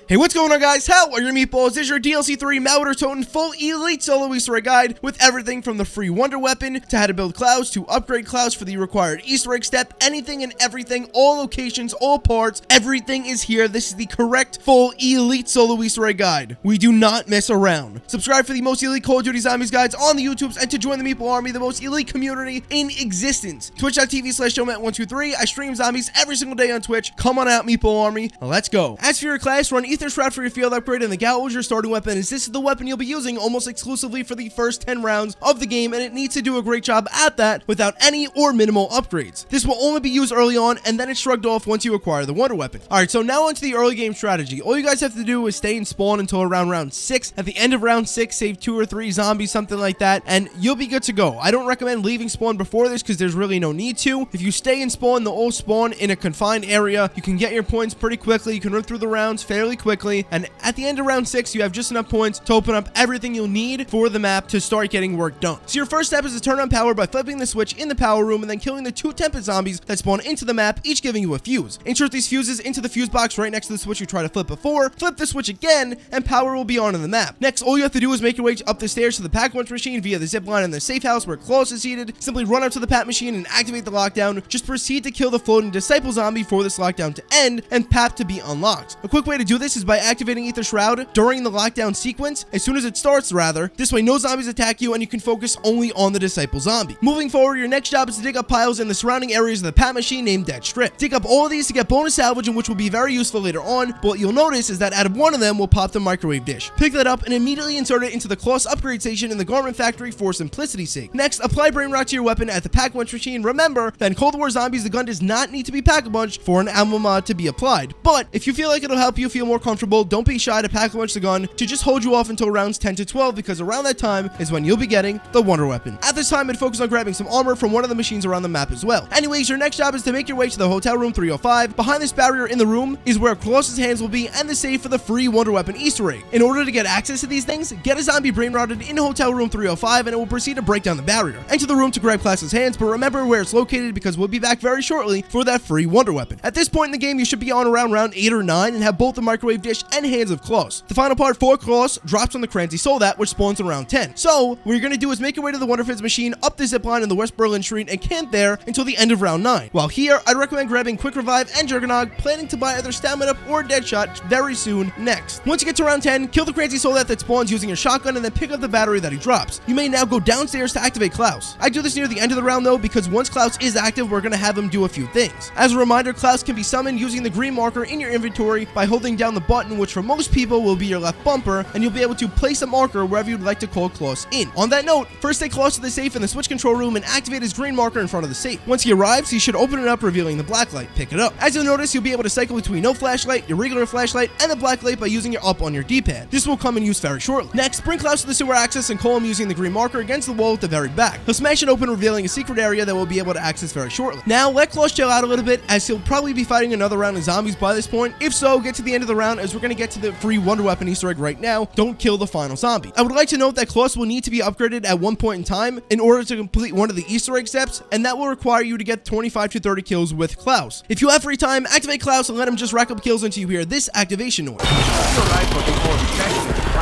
Hey, what's going on, guys? How are your meatballs? This is your DLC 3 Malware Toten full elite solo Easter egg guide with everything from the free wonder weapon to how to build KLAUS to upgrade KLAUS for the required Easter egg step. Anything and everything, all locations, all parts, everything is here. This is the correct full elite solo Easter egg guide. We do not mess around. Subscribe for the most elite Call of Duty Zombies guides on the YouTubes and to join the Meatball Army, the most elite community in existence. Twitch.tv/JOEYMAGS. I stream zombies every single day on Twitch. Come on out, Meatball Army. Let's go. As for your class, run Ether Shroud for your field upgrade, and the KLAUS your starting weapon, as this is the weapon you'll be using almost exclusively for the first 10 rounds of the game, and it needs to do a great job at that without any or minimal upgrades. This will only be used early on, and then it's shrugged off once you acquire the wonder weapon. Alright, so now onto the early game strategy. All you guys have to do is stay in spawn until around round 6. At the end of round 6, save 2 or 3 zombies, something like that, and you'll be good to go. I don't recommend leaving spawn before this because there's really no need to. If you stay in spawn, they'll all spawn in a confined area. You can get your points pretty quickly. You can run through the rounds fairly quickly, and at the end of round 6, you have just enough points to open up everything you'll need for the map to start getting work done. So your first step is to turn on power by flipping the switch in the power room and then killing the 2 tempest zombies that spawn into the map, each giving you a fuse. Insert these fuses into the fuse box right next to the switch you try to flip before, flip the switch again, and power will be on in the map. Next, all you have to do is make your way up the stairs to the pack lunch machine via the zipline in the safe house where KLAUS is seated. Simply run up to the pack machine and activate the lockdown. Just proceed to kill the floating disciple zombie for this lockdown to end and PAP to be unlocked. A quick way to do this is by activating Ether Shroud during the lockdown sequence, as soon as it starts rather. This way no zombies attack you and you can focus only on the disciple zombie. Moving forward, your next job is to dig up piles in the surrounding areas of the pack machine named Dead Strip. Dig up all of these to get bonus salvage, and which will be very useful later on, but what you'll notice is that out of one of them will pop the microwave dish. Pick that up and immediately insert it into the KLAUS upgrade station in the garment factory for simplicity's sake. Next, apply brain rot to your weapon at the pack lunch machine. Remember that in Cold War Zombies, the gun does not need to be pack-a-punch for an ammo mod to be applied, but if you feel like it'll help you feel more comfortable, don't be shy to pack-a-punch the gun to just hold you off until rounds 10 to 12, because around that time is when you'll be getting the wonder weapon. At this time, I'd focus on grabbing some armor from one of the machines around the map as well. Anyways, your next job is to make your way to the hotel room 305. Behind this barrier in the room is where KLAUS's hands will be and the safe for the free wonder weapon Easter egg. In order to get access to these things, get a zombie brain rotted in hotel room 305 and it will proceed to break down the barrier. Enter the room to grab KLAUS's hands, but remember where it's located because we'll be back very shortly for that free wonder weapon. At this point in the game, you should be on around round 8 or 9 and have both the microwave dish and hands of KLAUS. The final part for KLAUS drops on the Cranzy Soldat, which spawns in round 10. So what you're going to do is make your way to the Wonderfizz machine up the zipline in the West Berlin Street and camp there until the end of round 9. While here, I'd recommend grabbing Quick Revive and Juggernog, planning to buy either Stamina Up or Deadshot very soon next. Once you get to round 10, kill the Cranzy Soldat that spawns using your shotgun and then pick up the battery that he drops. You may now go downstairs to activate KLAUS. I do this near the end of the round though, because once KLAUS is active, we're going to have him do a few things. As a reminder, KLAUS can be summoned using the green marker in your inventory by holding down the button, which for most people will be your left bumper, and you'll be able to place a marker wherever you'd like to call KLAUS in. On that note, first take KLAUS to the safe in the switch control room and activate his green marker in front of the safe. Once he arrives, he should open it up, revealing the black light. Pick it up. As you'll notice, you'll be able to cycle between no flashlight, your regular flashlight, and the black light by using your up on your D-pad. This will come in use very shortly. Next, bring KLAUS to the sewer access and call him using the green marker against the wall at the very back. He'll smash it open, revealing a secret area that we'll be able to access very shortly. Now, let KLAUS chill out a little bit, as he'll probably be fighting another round of zombies by this point. If so, get to the end of the round, as we're going to get to the free wonder weapon Easter egg right now. Don't kill the final zombie. I would like to note that KLAUS will need to be upgraded at one point in time in order to complete one of the Easter egg steps, and that will require you to get 25 to 30 kills with KLAUS. If you have free time, activate KLAUS and let him just rack up kills until you hear this activation noise.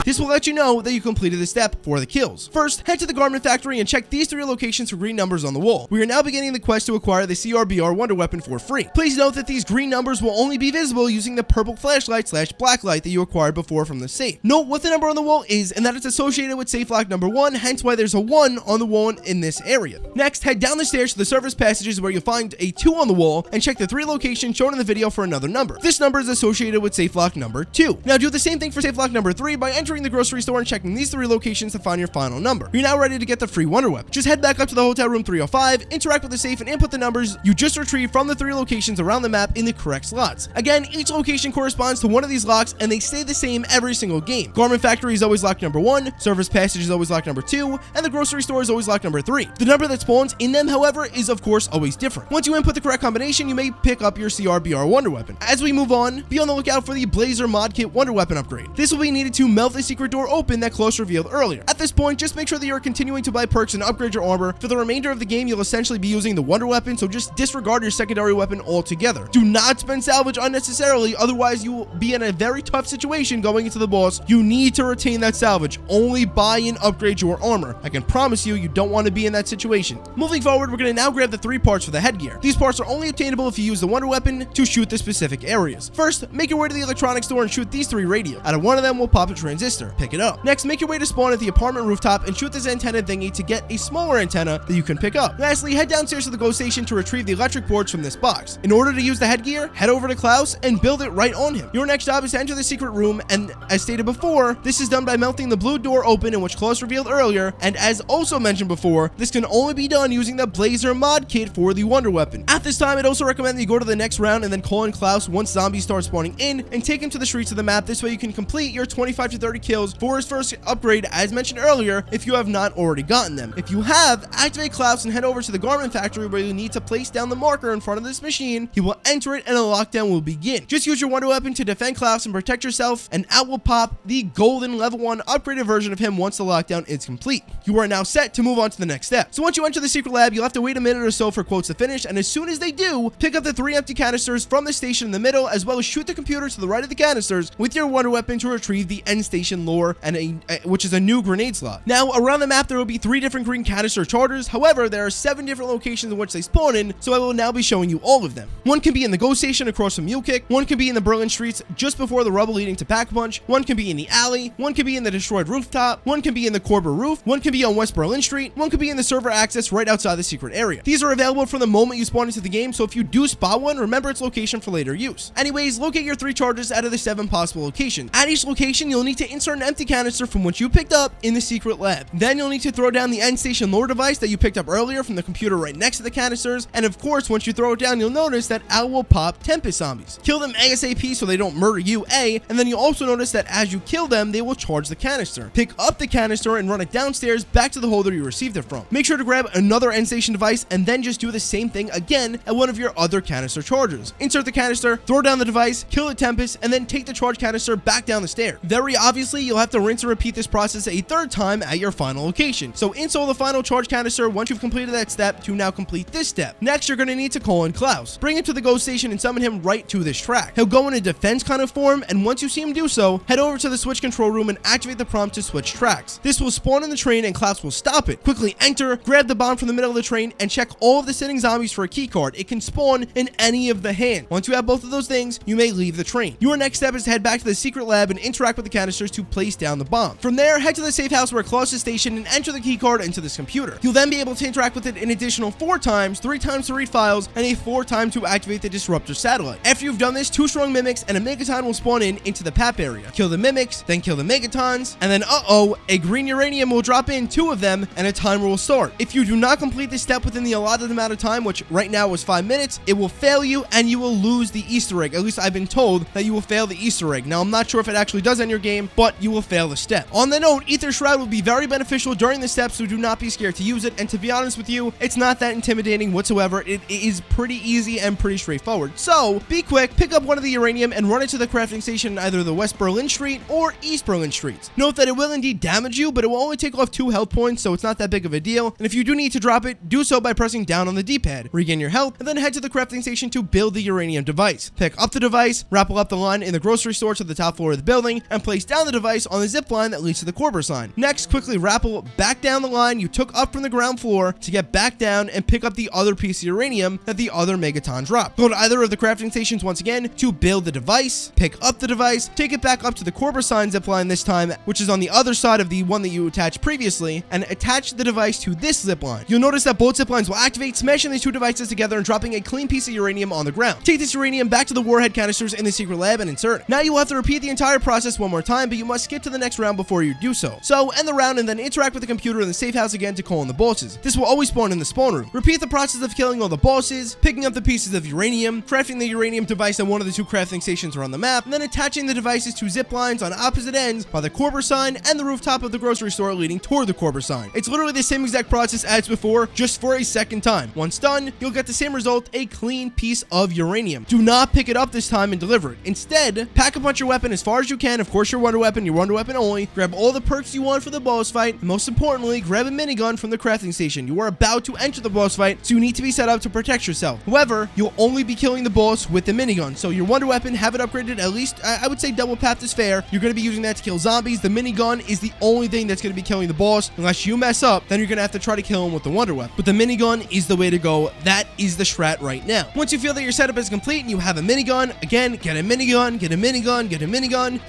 This will let you know that you completed the step for the kills. First, head to the garment factory and check these 3 locations for green numbers on the wall. We are now beginning the quest to acquire the CRBR wonder weapon for free. Please note that these green numbers will only be visible using the purple flashlight / black light that you acquired before from the safe. Note what the number on the wall is and that it's associated with safe lock number 1, hence why there's a 1 on the wall in this area. Next, head down the stairs to the service passages where you'll find a 2 on the wall and check the 3 locations shown in the video for another number. This number is associated with safe lock number 2. Now do the same thing for safe lock number 3 by entering the grocery store and checking these 3 locations to find your final number. You're now ready to get the free wonder weapon. Just head back up to the hotel room 305, interact with the safe, and input the numbers you just retrieved from the 3 locations around the map in the correct slots. Again, each location corresponds to one of these locks and they stay the same every single game. Garment factory is always lock number 1, service passage is always lock number 2, and the grocery store is always lock number 3. The number that spawns in them, however, is of course always different. Once you input the correct combination, you may pick up your CRBR wonder weapon. As we move on, be on the lookout for the Blazer mod kit wonder weapon upgrade. This will be needed to meld left the secret door open that KLAUS revealed earlier. At this point, just make sure that you're continuing to buy perks and upgrade your armor. For the remainder of the game, you'll essentially be using the wonder weapon, so just disregard your secondary weapon altogether. Do not spend salvage unnecessarily, otherwise you will be in a very tough situation going into the boss. You need to retain that salvage. Only buy and upgrade your armor. I can promise you, you don't want to be in that situation. Moving forward, we're going to now grab the 3 parts for the headgear. These parts are only obtainable if you use the wonder weapon to shoot the specific areas. First, make your way to the electronics store and shoot these 3 radio. Out of one of them will pop a transistor. Pick it up. Next, make your way to spawn at the apartment rooftop and shoot this antenna thingy to get a smaller antenna that you can pick up. Lastly, head downstairs to the GO station to retrieve the electric boards from this box. In order to use the headgear, head over to KLAUS and build it right on him. Your next job is to enter the secret room, and as stated before, this is done by melting the blue door open in which KLAUS revealed earlier, and as also mentioned before, this can only be done using the Blazer mod kit for the wonder weapon. At this time, I'd also recommend that you go to the next round and then call in KLAUS once zombies start spawning in and take him to the streets of the map. This way you can complete your 25 to 30 kills for his first upgrade as mentioned earlier if you have not already gotten them. If you have, activate KLAUS and head over to the garment factory where you need to place down the marker in front of this machine. He will enter it and a lockdown will begin. Just use your wonder weapon to defend KLAUS and protect yourself, and out will pop the golden level 1 upgraded version of him once the lockdown is complete. You are now set to move on to the next step. So once you enter the secret lab, you'll have to wait a minute or so for quotes to finish, and as soon as they do, pick up the 3 empty canisters from the station in the middle, as well as shoot the computer to the right of the canisters with your wonder weapon to retrieve the end station lore, and which is a new grenade slot. Now, around the map, there will be 3 different green canister chargers. However, there are 7 different locations in which they spawn in, so I will now be showing you all of them. One can be in the GO station across from Mule Kick, one can be in the Berlin streets just before the rubble leading to Pack Punch, one can be in the alley, one can be in the destroyed rooftop, one can be in the CRBR roof, one can be on West Berlin Street, one could be in the server access right outside the secret area. These are available from the moment you spawn into the game, so if you do spot one, remember its location for later use. Anyways, locate your 3 charges out of the 7 possible locations. At each location, you'll need to insert an empty canister from what you picked up in the secret lab. Then you'll need to throw down the end station lore device that you picked up earlier from the computer right next to the canisters, and of course, once you throw it down, you'll notice that out will pop Tempest zombies. Kill them ASAP so they don't murder you, A, and then you'll also notice that as you kill them, they will charge the canister. Pick up the canister and run it downstairs back to the holder you received it from. Make sure to grab another end station device and then just do the same thing again at one of your other canister chargers. Insert the canister, throw down the device, kill the Tempest, and then take the charge canister back down the stair. Very obviously, you'll have to rinse and repeat this process a 3rd time at your final location. So install the final charge canister once you've completed that step to now complete this step. Next, you're going to need to call in KLAUS. Bring him to the GO station and summon him right to this track. He'll go in a defense kind of form, and once you see him do so, head over to the switch control room and activate the prompt to switch tracks. This will spawn in the train and KLAUS will stop it. Quickly enter, grab the bomb from the middle of the train, and check all of the sitting zombies for a key card. It can spawn in any of the hands. Once you have both of those things, you may leave the train. Your next step is to head back to the secret lab and interact with the canisters to place down the bomb. From there, head to the safe house where KLAUS is stationed and enter the key card into this computer. You'll then be able to interact with it an additional 4 times, 3 times to read files, and a 4th time to activate the disruptor satellite. After you've done this, 2 strong mimics and a megaton will spawn into the PAP area. Kill the mimics, then kill the megatons, and then a green uranium will drop in 2 of them, and a timer will start. If you do not complete this step within the allotted amount of time, which right now was 5 minutes, it will fail you and you will lose the Easter egg. At least I've been told that you will fail the Easter egg. Now, I'm not sure if it actually does end your game, but you will fail the step. On the note, Ether Shroud will be very beneficial during the step, so do not be scared to use it. And to be honest with you, it's not that intimidating whatsoever. It is pretty easy and pretty straightforward. So be quick, pick up one of the uranium and run it to the crafting station in either the West Berlin Street or East Berlin Streets. Note that it will indeed damage you, but it will only take off 2 health points, so it's not that big of a deal. And if you do need to drop it, do so by pressing down on the D-pad. Regain your health, and then head to the crafting station to build the uranium device. Pick up the device, rappel up the line in the grocery store to the top floor of the building, and place down the device on the zip line that leads to the CRBR sign. Next, quickly rappel back down the line you took up from the ground floor to get back down and pick up the other piece of uranium that the other megaton dropped. Go to either of the crafting stations once again to build the device, pick up the device, take it back up to the CRBR sign zip line this time, which is on the other side of the one that you attached previously, and attach the device to this zip line. You'll notice that both zip lines will activate, smashing these 2 devices together and dropping a clean piece of uranium on the ground. Take this uranium back to the WARHEAD canisters in the secret lab and insert it. Now you will have to repeat the entire process one more time, but you must skip to the next round before you do so. So end the round and then interact with the computer in the safe house again to call in the bosses. This will always spawn in the spawn room. Repeat the process of killing all the bosses, picking up the pieces of uranium, crafting the uranium device on one of the 2 crafting stations around the map, and then attaching the devices to zip lines on opposite ends by the CRBR sign and the rooftop of the grocery store leading toward the CRBR sign. It's literally the same exact process as before, just for a 2nd time. Once done, you'll get the same result, a clean piece of uranium. Do not pick it up this time and deliver it. Instead, pack a punch your weapon as far as you can, of course your wonder Weapon, your Wonder Weapon only. Grab all the perks you want for the boss fight. And most importantly, grab a minigun from the crafting station. You are about to enter the boss fight, so you need to be set up to protect yourself. However, you'll only be killing the boss with the minigun. So your Wonder Weapon, have it upgraded at least, I would say double path is fair. You're going to be using that to kill zombies. The minigun is the only thing that's going to be killing the boss. Unless you mess up, then you're going to have to try to kill him with the Wonder Weapon. But the minigun is the way to go. That is the strat right now. Once you feel that your setup is complete and you have a minigun, again, get a minigun, get a minigun, get a minigun.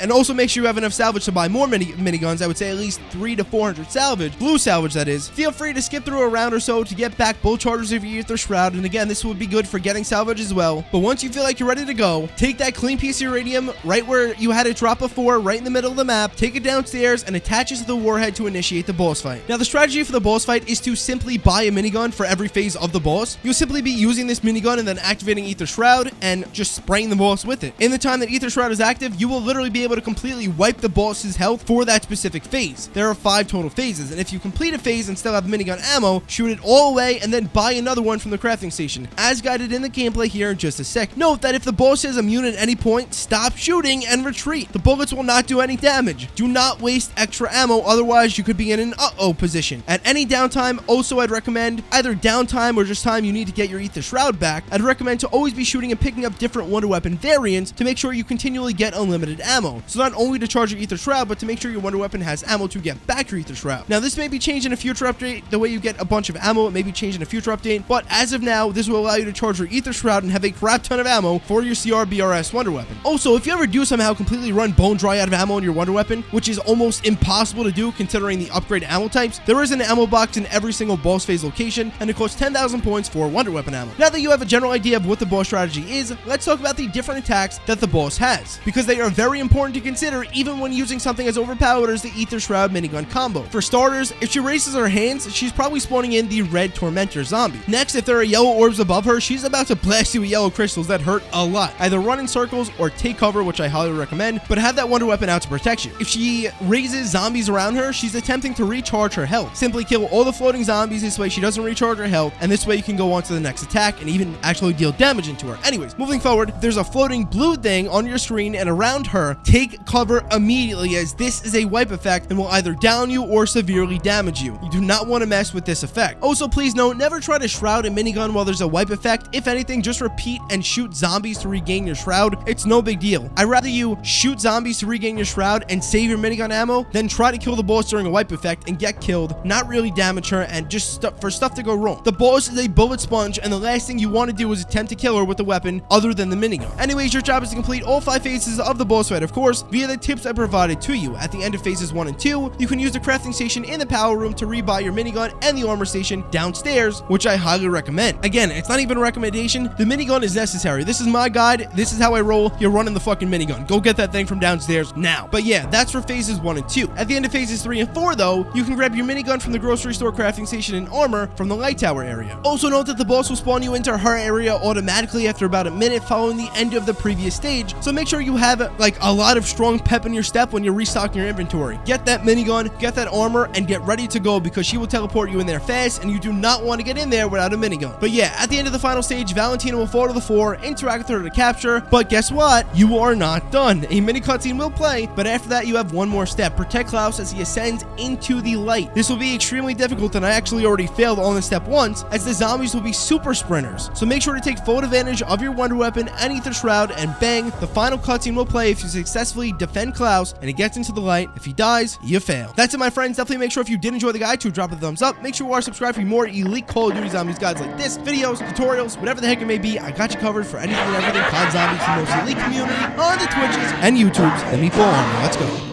And also make sure you have enough salvage to buy more miniguns. I would say at least 300 to 400 salvage. Blue salvage, that is. Feel free to skip through a round or so to get back both chargers of your Ether Shroud. And again, this would be good for getting salvage as well. But once you feel like you're ready to go, take that clean piece of uranium right where you had it drop before, right in the middle of the map, take it downstairs and attach it to the warhead to initiate the boss fight. Now, the strategy for the boss fight is to simply buy a minigun for every phase of the boss. You'll simply be using this minigun and then activating Ether Shroud and just spraying the boss with it. In the time that Ether Shroud is active, you will literally be able to completely wipe the boss's health for that specific phase. There are 5 total phases, and if you complete a phase and still have minigun ammo, shoot it all away and then buy another one from the crafting station, as guided in the gameplay here in just a sec. Note that if the boss is immune at any point, stop shooting and retreat. The bullets will not do any damage. Do not waste extra ammo, otherwise you could be in an uh-oh position. At any downtime, also I'd recommend either downtime or just time you need to get your Ether Shroud back, I'd recommend to always be shooting and picking up different Wonder Weapon variants to make sure you continually get unlimited ammo. So not only to charge your Ether Shroud, but to make sure your Wonder Weapon has ammo to get back your Ether Shroud. Now, this may be changed in a future update. The way you get a bunch of ammo, it may be changed in a future update, but as of now, this will allow you to charge your Ether Shroud and have a crap ton of ammo for your CRBRS Wonder Weapon. Also, if you ever do somehow completely run bone dry out of ammo in your Wonder Weapon, which is almost impossible to do considering the upgrade ammo types, there is an ammo box in every single boss phase location, and it costs 10,000 points for Wonder Weapon ammo. Now that you have a general idea of what the boss strategy is, let's talk about the different attacks that the boss has, because they are very important to consider even when using something as overpowered as the Ether Shroud minigun combo. For starters, if she raises her hands, she's probably spawning in the red Tormentor zombie. Next, if there are yellow orbs above her, she's about to blast you with yellow crystals that hurt a lot. Either run in circles or take cover, which I highly recommend, but have that Wonder Weapon out to protect you. If she raises zombies around her, she's attempting to recharge her health. Simply kill all the floating zombies, this way she doesn't recharge her health, and this way you can go on to the next attack and even actually deal damage into her. Anyways, moving forward, there's a floating blue thing on your screen and around her. Take cover immediately, as this is a wipe effect and will either down you or severely damage you. You do not want to mess with this effect. Also, please note, never try to shroud a minigun while there's a wipe effect. If anything, just repeat and shoot zombies to regain your shroud. It's no big deal. I'd rather you shoot zombies to regain your shroud and save your minigun ammo than try to kill the boss during a wipe effect and get killed, not really damage her, and just for stuff to go wrong. The boss is a bullet sponge, and the last thing you want to do is attempt to kill her with a weapon other than the minigun. Anyways, your job is to complete all 5 phases of the boss fight, of course, via the tips I provided to you. At the end of phases 1 and 2, you can use the crafting station in the power room to rebuy your minigun and the armor station downstairs, which I highly recommend. Again, it's not even a recommendation. The minigun is necessary. This is my guide. This is how I roll. You're running the fucking minigun. Go get that thing from downstairs now. But yeah, that's for phases 1 and 2. At the end of phases 3 and 4, though, you can grab your minigun from the grocery store crafting station and armor from the light tower area. Also note that the boss will spawn you into her area automatically after about a minute following the end of the previous stage, so make sure you have like a lot of strong pep in your step when you're restocking your inventory. Get that minigun, get that armor, and get ready to go, because she will teleport you in there fast, and you do not want to get in there without a minigun. But yeah, at the end of the final stage, Valentina will fall to the floor, interact with her to capture, but guess what? You are not done. A mini cutscene will play, but after that you have one more step. Protect KLAUS as he ascends into the light. This will be extremely difficult, and I actually already failed on this step once, as the zombies will be super sprinters. So make sure to take full advantage of your Wonder Weapon and Ether Shroud, and bang, the final cutscene will play if you successfully defend KLAUS and he gets into the light. If he dies, you fail. That's it, my friends. Definitely make sure if you did enjoy the guide to drop a thumbs up. Make sure you are subscribed for more elite Call of Duty Zombies guides like this, videos, tutorials, whatever the heck it may be. I got you covered for anything and everything COD Zombies, the most elite community on the Twitches and YouTubes. Let me fall on you. Let's go.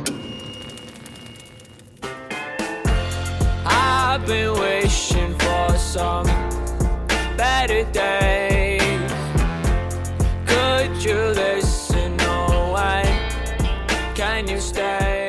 I've been wishing for some better days. Could you listen? No, why can you stay?